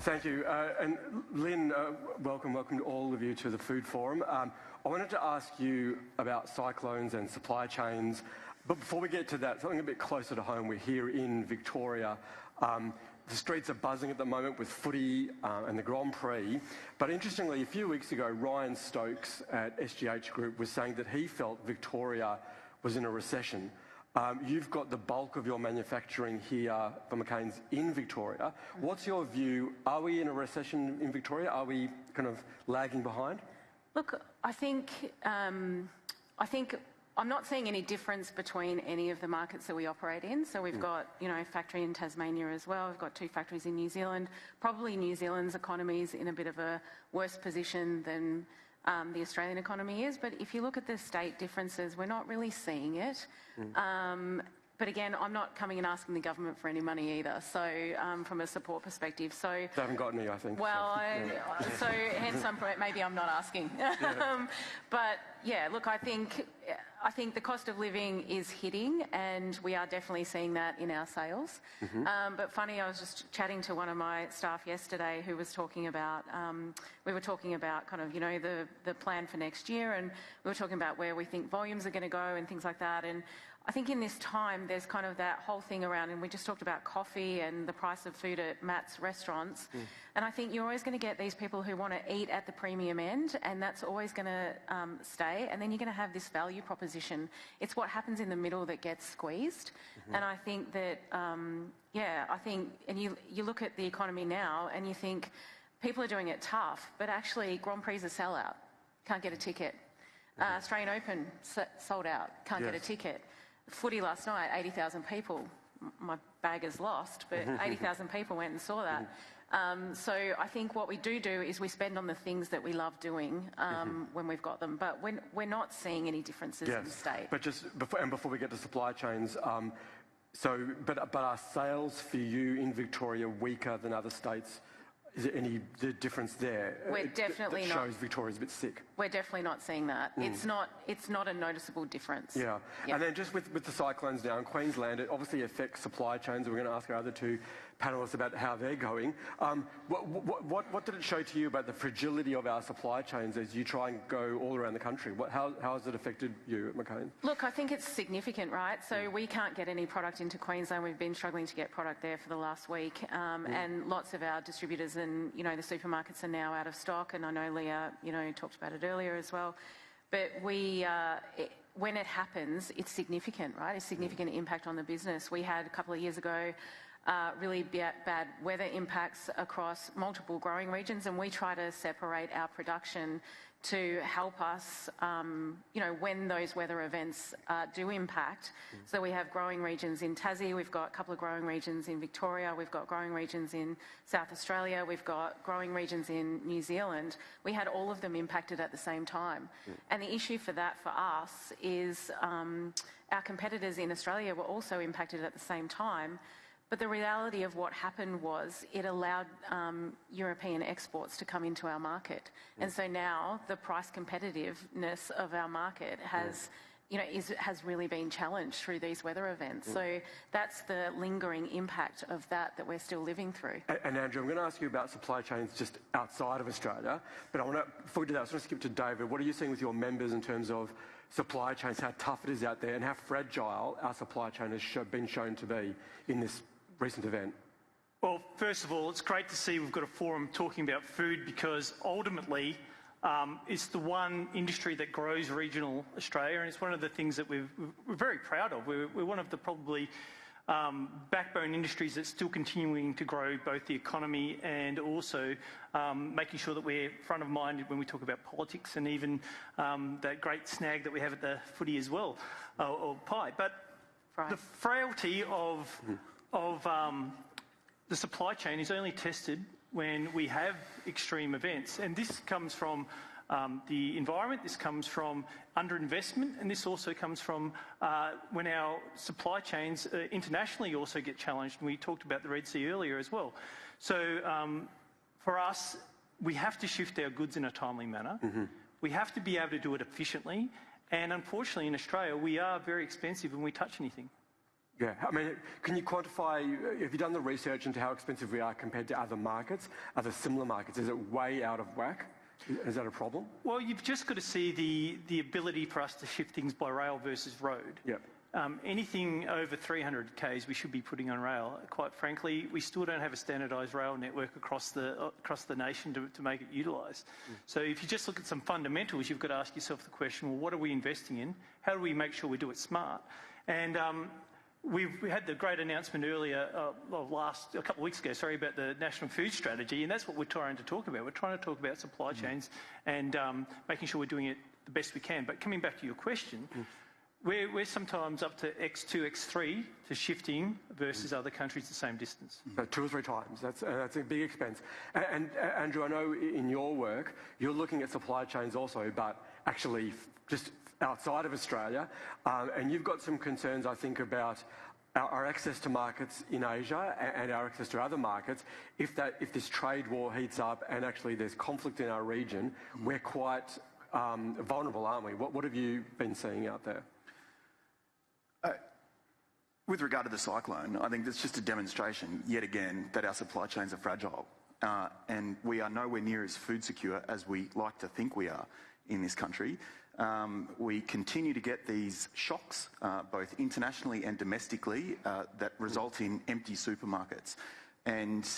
Thank you. And Lyn, welcome to all of you to the Food Forum. I wanted to ask you about cyclones and supply chains. But before we get to that, something a bit closer to home. We're here in Victoria. The streets are buzzing at the moment with footy and the Grand Prix. But interestingly, a few weeks ago, Ryan Stokes at SGH Group was saying that he felt Victoria was in a recession. You've got the bulk of your manufacturing here for McCain's in Victoria. What's your view? Are we in a recession in Victoria? Are we kind of lagging behind? Look, I think I'm not seeing any difference between any of the markets that we operate in. So we've got, a factory in Tasmania as well. We've got 2 factories in New Zealand. Probably New Zealand's economy is in a bit of a worse position than the Australian economy is. But if you look at the state differences, we're not really seeing it. But again, I'm not coming and asking the government for any money either. So from a support perspective, so they haven't got any, I think. Well, so hence maybe I'm not asking. But yeah, look, I think the cost of living is hitting, and we are definitely seeing that in our sales. But funny, I was just chatting to one of my staff yesterday who was talking about, we were talking about kind of, the plan for next year, and we were talking about where we think volumes are going to go and things like that. And I think in this time, there's kind of that whole thing around, and we just talked about coffee and the price of food at Matt's restaurants. And I think you're always going to get these people who want to eat at the premium end, and that's always going to stay. And then you're going to have this value proposition. It's what happens in the middle that gets squeezed. And I think that, and you look at the economy now and you think people are doing it tough, but actually Grand Prix is a sellout. Can't get a ticket. Australian Open sold out. Can't get a ticket. Footy last night, 80,000 people. My bag is lost, but 80,000 people went and saw that. So I think what we do is we spend on the things that we love doing when we've got them. But we're not seeing any differences in the state. But just before we get to supply chains, but are sales for you in Victoria weaker than other states? Is there any difference there? We're definitely that not. Shows Victoria's a bit sick. We're definitely not seeing that. It's not a noticeable difference. Yeah. And then just with the cyclones now in Queensland, it obviously affects supply chains. We're going to ask our other 2 panellists about how they're going. What did it show to you about the fragility of our supply chains as you try and go all around the country? How has it affected you at McCain? Look, I think it's significant, right? So we can't get any product into Queensland. We've been struggling to get product there for the last week. And lots of our distributors and, the supermarkets are now out of stock. And I know Leah, talked about it earlier as well. But when it happens, it's significant, right? It's significant impact on the business. We had a couple of years ago really bad weather impacts across multiple growing regions, and we try to separate our production to help us, when those weather events do impact. So we have growing regions in Tassie, we've got a couple of growing regions in Victoria, we've got growing regions in South Australia, we've got growing regions in New Zealand. We had all of them impacted at the same time. And the issue for that for us is our competitors in Australia were also impacted at the same time. But the reality of what happened was it allowed European exports to come into our market. And so now the price competitiveness of our market has really been challenged through these weather events. So that's the lingering impact of that we're still living through. And Andrew, I'm going to ask you about supply chains just outside of Australia. But before we do that, I just want to skip to David. What are you seeing with your members in terms of supply chains, how tough it is out there, and how fragile our supply chain has been shown to be in this recent event? Well, first of all, it's great to see we've got a forum talking about food, because ultimately it's the one industry that grows regional Australia, and it's one of the things that we're very proud of. We're one of the probably backbone industries that's still continuing to grow both the economy and also making sure that we're front of mind when we talk about politics, and even that great snag that we have at the footy as well, or pie. But the frailty of the supply chain is only tested when we have extreme events. And this comes from the environment, this comes from underinvestment, and this also comes from when our supply chains internationally also get challenged. And we talked about the Red Sea earlier as well. So for us, we have to shift our goods in a timely manner. We have to be able to do it efficiently. And unfortunately in Australia, we are very expensive when we touch anything. Yeah, I mean, can you quantify, have you done the research into how expensive we are compared to other markets, other similar markets? Is it way out of whack? Is that a problem? Well, you've just got to see the ability for us to ship things by rail versus road. Yep. Anything over 300 k's we should be putting on rail. Quite frankly, we still don't have a standardised rail network across the nation to make it utilised. So if you just look at some fundamentals, you've got to ask yourself the question, well, what are we investing in? How do we make sure we do it smart? And we had the great announcement earlier, a couple of weeks ago, about the National Food Strategy, and that's what we're trying to talk about. We're trying to talk about supply chains and making sure we're doing it the best we can. But coming back to your question, we're sometimes up to X2, X3 to shifting versus other countries the same distance. 2 or 3 times. That's a big expense. And Andrew, I know in your work, you're looking at supply chains also, but actually just outside of Australia. And you've got some concerns, I think, about our access to markets in Asia and our access to other markets. If this trade war heats up and actually there's conflict in our region, we're quite vulnerable, aren't we? What have you been seeing out there? With regard to the cyclone, I think that's just a demonstration, yet again, that our supply chains are fragile. And we are nowhere near as food secure as we like to think we are in this country. We continue to get these shocks, both internationally and domestically, that result in empty supermarkets. And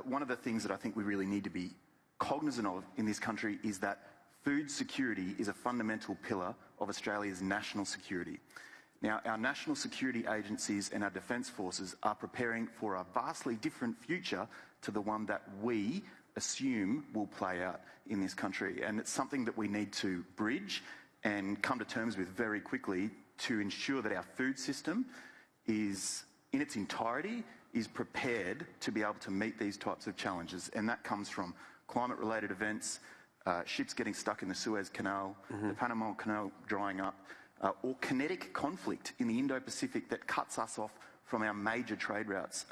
one of the things that I think we really need to be cognizant of in this country is that food security is a fundamental pillar of Australia's national security. Now, our national security agencies and our defence forces are preparing for a vastly different future to the one that we assume will play out in this country. And it's something that we need to bridge and come to terms with very quickly to ensure that our food system is, in its entirety, is prepared to be able to meet these types of challenges. And that comes from climate-related events, ships getting stuck in the Suez Canal, the Panama Canal drying up, or kinetic conflict in the Indo-Pacific that cuts us off from our major trade routes,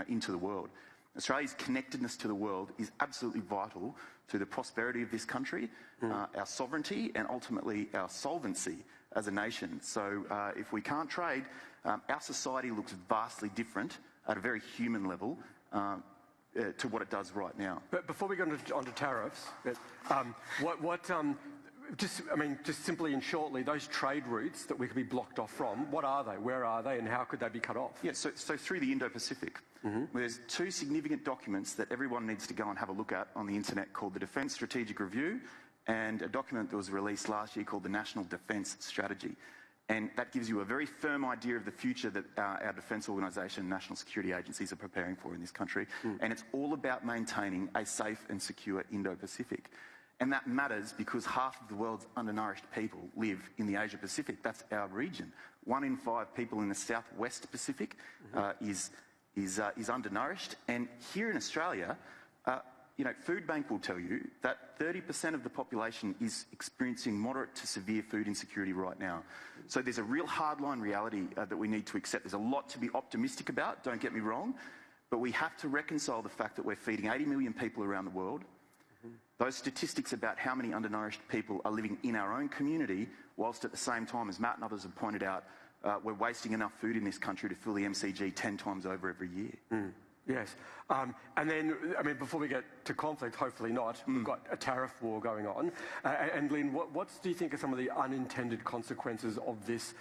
into the world. Australia's connectedness to the world is absolutely vital to the prosperity of this country, our sovereignty, and ultimately our solvency as a nation. So if we can't trade, our society looks vastly different at a very human level to what it does right now. But before we go onto tariffs, just simply and shortly, those trade routes that we could be blocked off from, what are they? Where are they? And how could they be cut off? Yeah, so through the Indo-Pacific, there's 2 significant documents that everyone needs to go and have a look at on the internet called the Defence Strategic Review and a document that was released last year called the National Defence Strategy. And that gives you a very firm idea of the future that our defence organisation, national security agencies are preparing for in this country. And it's all about maintaining a safe and secure Indo-Pacific. And that matters because half of the world's undernourished people live in the Asia-Pacific. That's our region. 1 in 5 people in the Southwest Pacific is undernourished. And here in Australia, Food Bank will tell you that 30% of the population is experiencing moderate to severe food insecurity right now. So there's a real hardline reality that we need to accept. There's a lot to be optimistic about, don't get me wrong, but we have to reconcile the fact that we're feeding 80 million people around the world. Those statistics about how many undernourished people are living in our own community, whilst at the same time, as Matt and others have pointed out, we're wasting enough food in this country to fill the MCG 10 times over every year. Yes. And then, before we get to conflict, hopefully not, we've got a tariff war going on. And Lyn, what do you think are some of the unintended consequences of this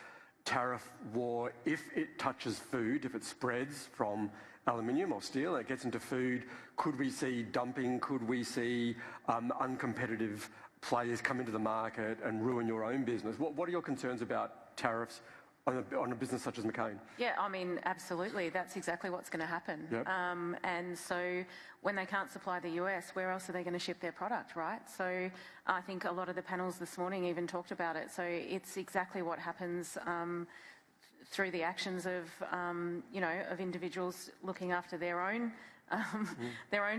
tariff war if it touches food, if it spreads from aluminium or steel and it gets into food? Could we see dumping? Could we see uncompetitive players come into the market and ruin your own business? What are your concerns about tariffs on a business such as McCain? Yeah, absolutely. That's exactly what's going to happen. Yep. And so when they can't supply the US, where else are they going to ship their product, right? So I think a lot of the panels this morning even talked about it. So it's exactly what happens through the actions of, of individuals looking after their own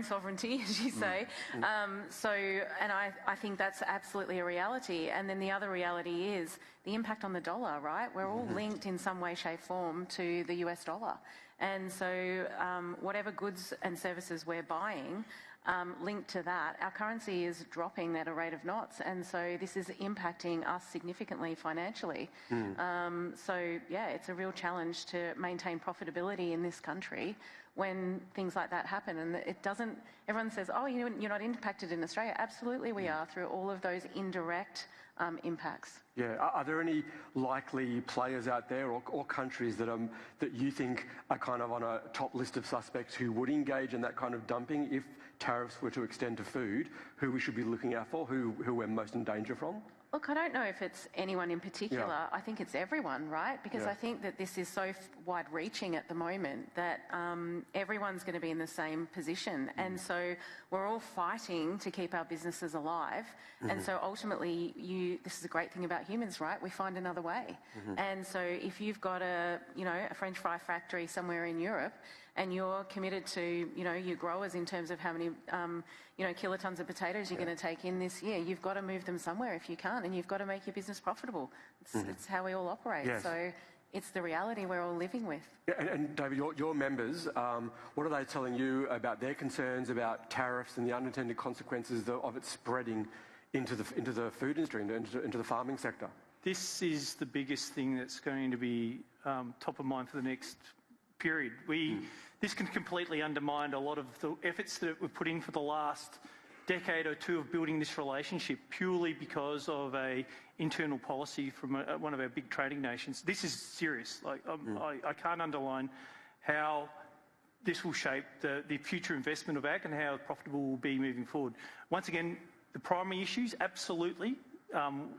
sovereignty, as you say. And I think that's absolutely a reality. And then the other reality is the impact on the dollar, right? We're all linked in some way, shape, form to the US dollar. And so whatever goods and services we're buying linked to that, our currency is dropping at a rate of knots, and so this is impacting us significantly financially. So yeah, it's a real challenge to maintain profitability in this country when things like that happen. And it doesn't, everyone says, oh, you're not impacted in Australia. Absolutely we are, through all of those indirect impacts. Yeah, are there any likely players out there or countries that you think are kind of on a top list of suspects who would engage in that kind of dumping if tariffs were to extend to food, who we should be looking out for, who we're most in danger from? Look, I don't know if it's anyone in particular. Yeah. I think it's everyone, right? Because I think that this is so wide-reaching at the moment that everyone's going to be in the same position. And so we're all fighting to keep our businesses alive. And so ultimately, this is a great thing about humans, right? We find another way. And so if you've got a French fry factory somewhere in Europe, and you're committed to, your growers in terms of how many, kilotons of potatoes you're going to take in this year, you've got to move them somewhere if you can't, and you've got to make your business profitable. It's how we all operate. Yes. So it's the reality we're all living with. Yeah, and David, your members, what are they telling you about their concerns about tariffs and the unintended consequences of it spreading into the food industry, into the farming sector? This is the biggest thing that's going to be top of mind for the next period. This can completely undermine a lot of the efforts that we've put in for the last decade or two of building this relationship, purely because of a internal policy from one of our big trading nations. This is serious. I can't underline how this will shape the future investment of ag and how profitable we'll be moving forward. Once again, the primary issues absolutely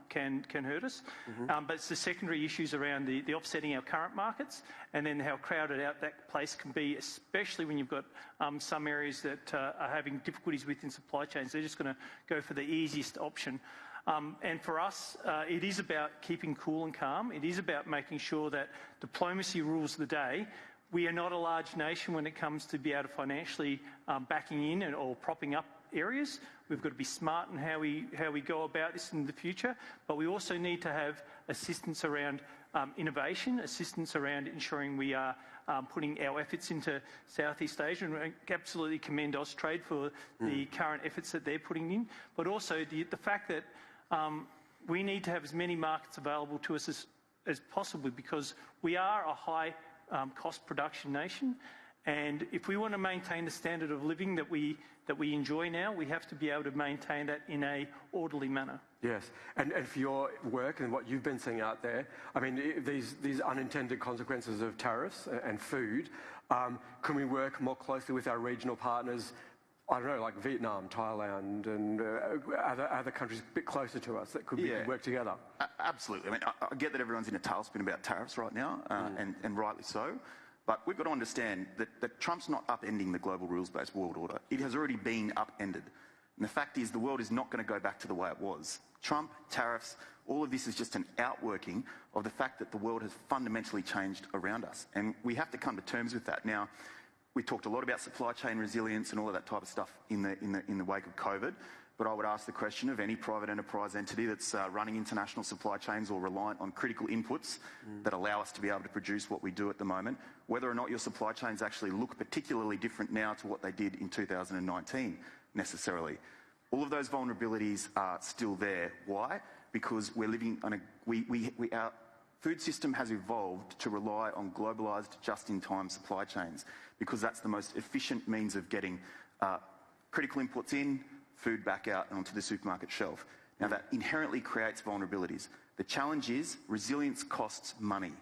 can hurt us, but it's the secondary issues around the offsetting our current markets, and then how crowded out that place can be, especially when you've got some areas that are having difficulties within supply chains. They're just going to go for the easiest option. And for us, it is about keeping cool and calm. It is about making sure that diplomacy rules the day. We are not a large nation when it comes to be able to financially backing in or propping up areas. We've got to be smart in how we go about this in the future, but we also need to have assistance around innovation, assistance around ensuring we are putting our efforts into Southeast Asia, and I absolutely commend Austrade for the current efforts that they're putting in, but also the fact that we need to have as many markets available to us as possible, because we are a high cost production nation. And if we want to maintain the standard of living that we enjoy now, we have to be able to maintain that in a orderly manner. Yes, and for your work and what you've been seeing out there, I mean, these unintended consequences of tariffs and food, can we work more closely with our regional partners, I don't know, like Vietnam, Thailand, and other countries a bit closer to us that could work together? Absolutely. I mean, I get that everyone's in a tailspin about tariffs right now, and rightly so. But we've got to understand that Trump's not upending the global rules-based world order. It has already been upended. And the fact is, the world is not going to go back to the way it was. Trump, tariffs, all of this is just an outworking of the fact that the world has fundamentally changed around us. And we have to come to terms with that. Now, we talked a lot about supply chain resilience and all of that type of stuff in the wake of COVID. But I would ask the question of any private enterprise entity that's running international supply chains or reliant on critical inputs that allow us to be able to produce what we do at the moment, whether or not your supply chains actually look particularly different now to what they did in 2019 necessarily. All of those vulnerabilities are still there. Why? Because we're living on our food system has evolved to rely on globalised just-in-time supply chains, because that's the most efficient means of getting critical inputs in, food back out and onto the supermarket shelf. Now, that inherently creates vulnerabilities. The challenge is resilience costs money.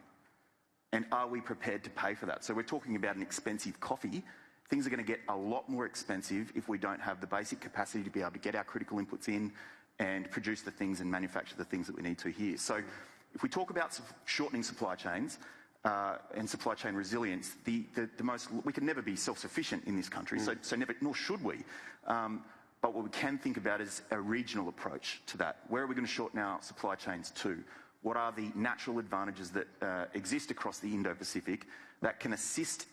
And are we prepared to pay for that? So we're talking about an expensive coffee. Things are going to get a lot more expensive if we don't have the basic capacity to be able to get our critical inputs in and produce the things and manufacture the things that we need to here. So if we talk about shortening supply chains and supply chain resilience, we can never be self-sufficient in this country, so never, nor should we. But what we can think about is a regional approach to that. Where are we going to shorten our supply chains to? What are the natural advantages that exist across the Indo-Pacific that can assist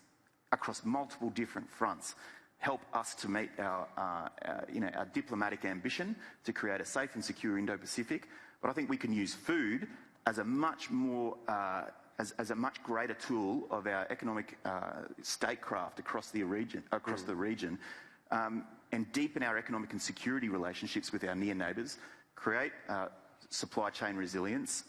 across multiple different fronts, help us to meet our diplomatic ambition to create a safe and secure Indo-Pacific? But I think we can use food as a much more as a much greater tool of our economic statecraft across the region, and deepen our economic and security relationships with our near neighbours, create supply chain resilience,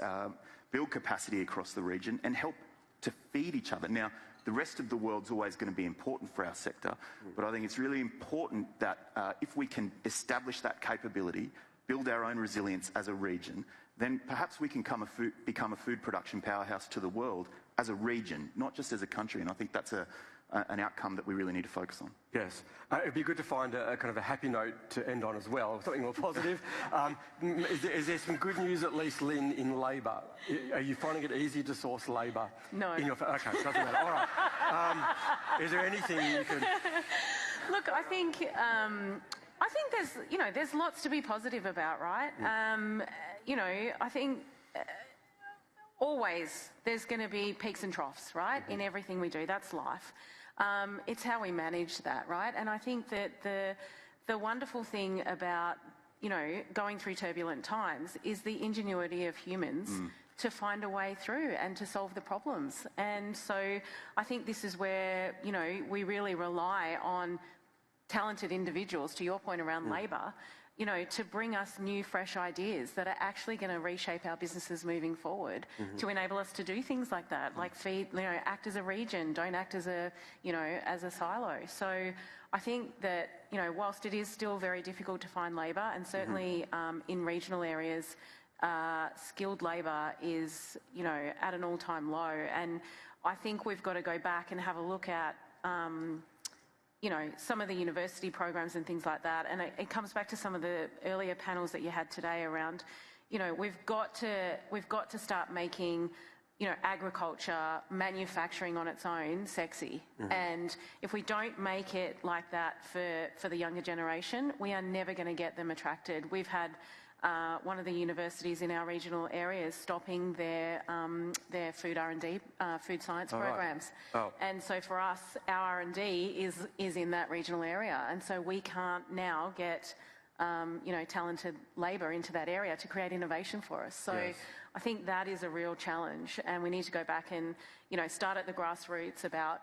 build capacity across the region, and help to feed each other. Now, the rest of the world's always going to be important for our sector, but I think it's really important that if we can establish that capability, build our own resilience as a region, then perhaps we can become a food production powerhouse to the world as a region, not just as a country. And I think that's an outcome that we really need to focus on. Yes. It'd be good to find a kind of a happy note to end on as well, something more positive. Is there some good news, at least, Lyn, in labour? Are you finding it easy to source labour? No. Okay, doesn't matter. All right. Is there anything you can... Look, I think there's lots to be positive about, right? I think always there's going to be peaks and troughs, right? In everything we do, that's life. It's how we manage that, right? And I think that the wonderful thing about, going through turbulent times is the ingenuity of humans to find a way through and to solve the problems. And so I think this is where, we really rely on talented individuals, to your point around labour, to bring us new, fresh ideas that are actually going to reshape our businesses moving forward, to enable us to do things like that, like act as a region, don't act as a, as a silo. So I think that, whilst it is still very difficult to find labour, and certainly in regional areas, skilled labour is, at an all-time low. And I think we've got to go back and have a look at, some of the university programs and things like that. And it comes back to some of the earlier panels that you had today around, we've got to start making, agriculture, manufacturing on its own sexy. And if we don't make it like that for the younger generation, we are never going to get them attracted. We've had one of the universities in our regional areas stopping their food R&D, food science programs. Right. Oh. And so for us, our R&D is in that regional area. And so we can't now get, talented labour into that area to create innovation for us. So yes. I think that is a real challenge. And we need to go back and, start at the grassroots about,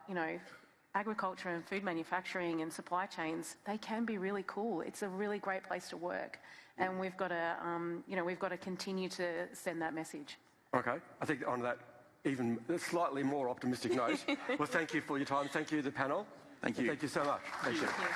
agriculture and food manufacturing and supply chains. They can be really cool. It's a really great place to work. And we've got to continue to send that message. Okay. I think on that even slightly more optimistic note, well, thank you for your time. Thank you, the panel. Thank you. Thank you so much. Appreciate it. Thank you.